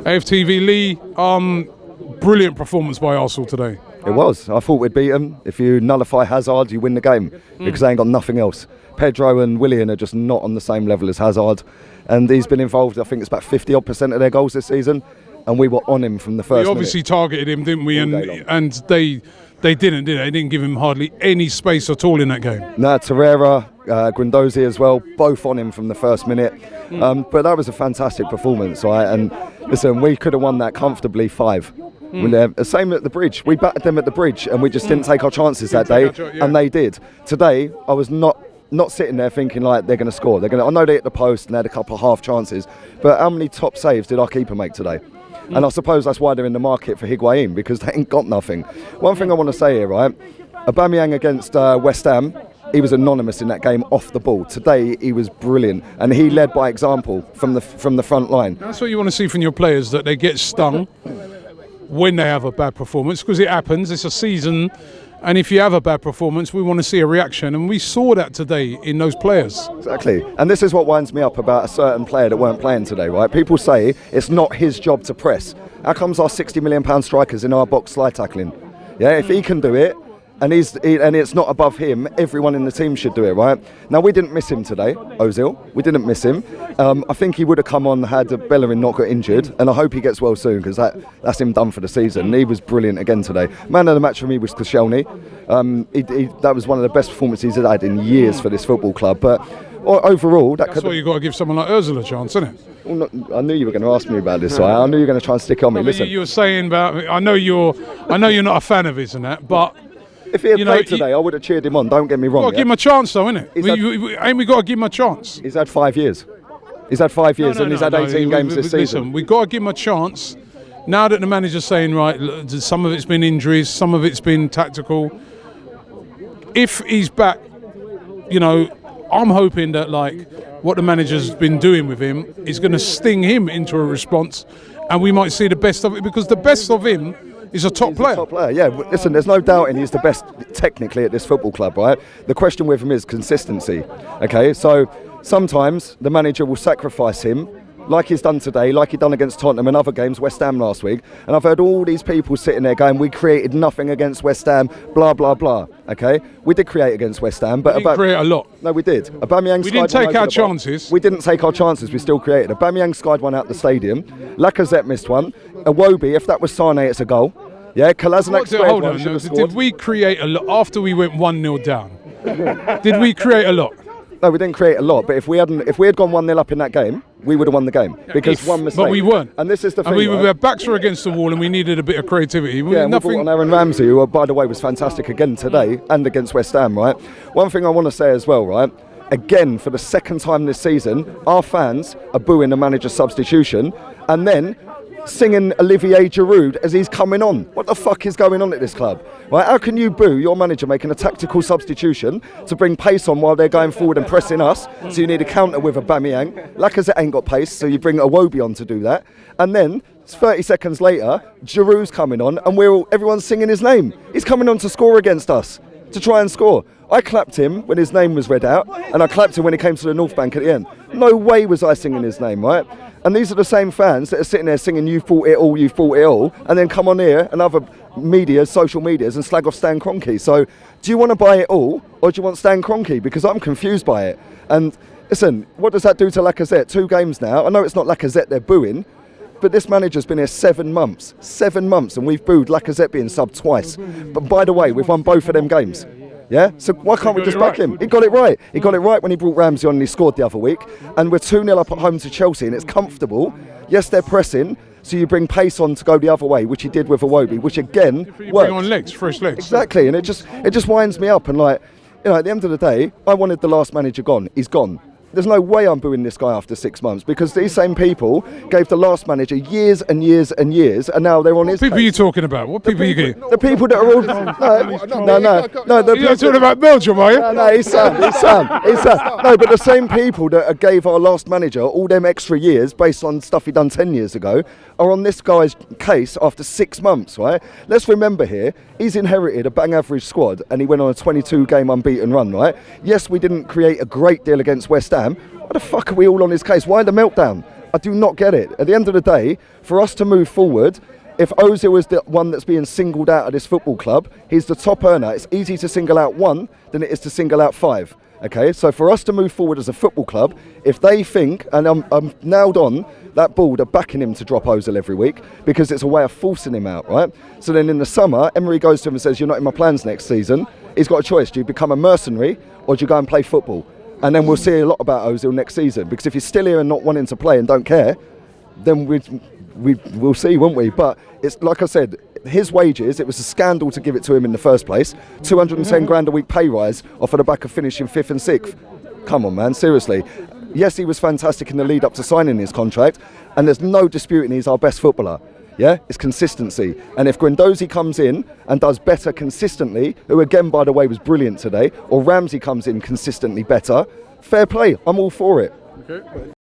AFTV Lee, brilliant performance by Arsenal today. It was. I thought we'd beat them. If you nullify Hazard, you win the game because they ain't got nothing else. Pedro and Willian are just not on the same level as Hazard, and he's been involved. I think it's about 50% of their goals this season, and we were on him from the first. We obviously targeted him, didn't we? And they didn't, did they? They didn't give him hardly any space at all in that game. No, Torreira, Guendouzi as well, both on him from the first minute. But that was a fantastic performance, right? And listen, we could have won that comfortably 5. Same at the bridge. We battered them at the bridge, and we just didn't take our chances that day, and they did. Today, I was not sitting there thinking like they're going to score. I know they hit the post and they had a couple of half chances, but how many top saves did our keeper make today? And I suppose that's why they're in the market for Higuain, because they ain't got nothing. One thing I want to say here, right? Aubameyang against West Ham, he was anonymous in that game off the ball. Today he was brilliant, and he led by example from the front line. That's what you want to see from your players, that they get stung when they have a bad performance, because it happens. It's a season, and if you have a bad performance, we want to see a reaction, and we saw that today in those players. Exactly, and this is what winds me up about a certain player that weren't playing today, right? People say it's not his job to press. How comes our £60 million strikers in our box slide tackling? Yeah, if he can do it, and it's not above him, everyone in the team should do it, right? Now, we didn't miss him today, Ozil. We didn't miss him. I think he would have come on had Bellerin not got injured, and I hope he gets well soon, because that's him done for the season. He was brilliant again today. Man of the match for me was Koscielny. That was one of the best performances he's had in years for this football club. But overall, that's why you've got to give someone like Ozil a chance, isn't it? Well, I knew you were going to ask me about this, right? I knew you were going to try and stick on me. Listen, you were saying about. I know you're not a fan of his and that, but. If he had played today, I would have cheered him on. Don't get me wrong. Got to give him a chance, though, innit? Ain't we got to give him a chance? He's had 5 years. He's had 5 years, and he's had 18 games this season. Listen, we got to give him a chance. Now that the manager's saying, right, some of it's been injuries, some of it's been tactical. If he's back, I'm hoping that what the manager's been doing with him is going to sting him into a response, and we might see the best of it, because the best of him. He's a top player. Yeah. Listen, there's no doubting he's the best technically at this football club, right? The question with him is consistency. Okay, so sometimes the manager will sacrifice him, like he's done today, like he done against Tottenham and other games, West Ham last week. And I've heard all these people sitting there going, we created nothing against West Ham, blah, blah, blah. Okay? We did create against West Ham. But we didn't create a lot. No, we did. Aubameyang we didn't take our chances. We didn't take our chances. We still created. Aubameyang skied one out the stadium. Lacazette missed one. Iwobi, if that was Sane, it's a goal. Yeah, Kolasinac squared one, should have scored. Did we create a lot after we went 1-0 down? Did we create a lot? No, we didn't create a lot, but if we had gone 1-0 up in that game, we would have won the game, because one mistake. But we weren't. And this is the thing, our backs were against the wall, and we needed a bit of creativity. We brought on Aaron Ramsey, who, by the way, was fantastic again today and against West Ham, right? One thing I want to say as well, right? Again, for the second time this season, our fans are booing the manager's substitution, and then singing Olivier Giroud as he's coming on. What the fuck is going on at this club? Right? How can you boo your manager making a tactical substitution to bring pace on while they're going forward and pressing us? So you need a counter with Aubameyang. Lacazette ain't got pace, so you bring Iwobi on to do that. And then 30 seconds later, Giroud's coming on, and everyone's singing his name. He's coming on to score against us, to try and score. I clapped him when his name was read out, and I clapped him when he came to the North Bank at the end. No way was I singing his name, right? And these are the same fans that are sitting there singing, you fought it all, you fought it all, and then come on here and other social medias and slag off Stan Kroenke. So do you want to buy it all, or do you want Stan Kroenke? Because I'm confused by it. And listen, what does that do to Lacazette? 2 games now. I know it's not Lacazette they're booing, but this manager's been here 7 months. 7 months, and we've booed Lacazette being subbed twice. But by the way, we've won both of them games. Yeah, so why can't we just back him? He got it right. He got it right when he brought Ramsey on and he scored the other week. And we're 2-0 up at home to Chelsea, and it's comfortable. Yes, they're pressing, so you bring pace on to go the other way, which he did with Iwobi, which again works. Bring on legs, fresh legs. Exactly, and it just winds me up. And at the end of the day, I wanted the last manager gone. He's gone. There's no way I'm booing this guy after 6 months, because these same people gave the last manager years and years and years, and now they're on his case. What people are you talking about? What people are you getting? The people that are all... No. You're talking about Belgium, are you? No, he's Sam. No, but the same people that gave our last manager all them extra years based on stuff he done 10 years ago are on this guy's case after 6 months, right? Let's remember here, he's inherited a bang average squad, and he went on a 22-game unbeaten run, right? Yes, we didn't create a great deal against West Ham. Why the fuck are we all on his case? Why the meltdown? I do not get it. At the end of the day, for us to move forward, if Ozil is the one that's being singled out of this football club, he's the top earner. It's easy to single out one than it is to single out five. Okay, so for us to move forward as a football club, if they think, and I'm nailed on that board are backing him to drop Ozil every week because it's a way of forcing him out, right? So then in the summer, Emery goes to him and says, you're not in my plans next season. He's got a choice. Do you become a mercenary or do you go and play football? And then we'll see a lot about Ozil next season, because if you're still here and not wanting to play and don't care, then we'll see, won't we? But it's like I said, his wages, it was a scandal to give it to him in the first place. 210 grand a week pay rise off of the back of finishing 5th and 6th. Come on, man, seriously. Yes, he was fantastic in the lead up to signing his contract, and there's no disputing he's our best footballer. Yeah, it's consistency. And if Guendouzi comes in and does better consistently, who again, by the way, was brilliant today, or Ramsey comes in consistently better, fair play. I'm all for it. Okay.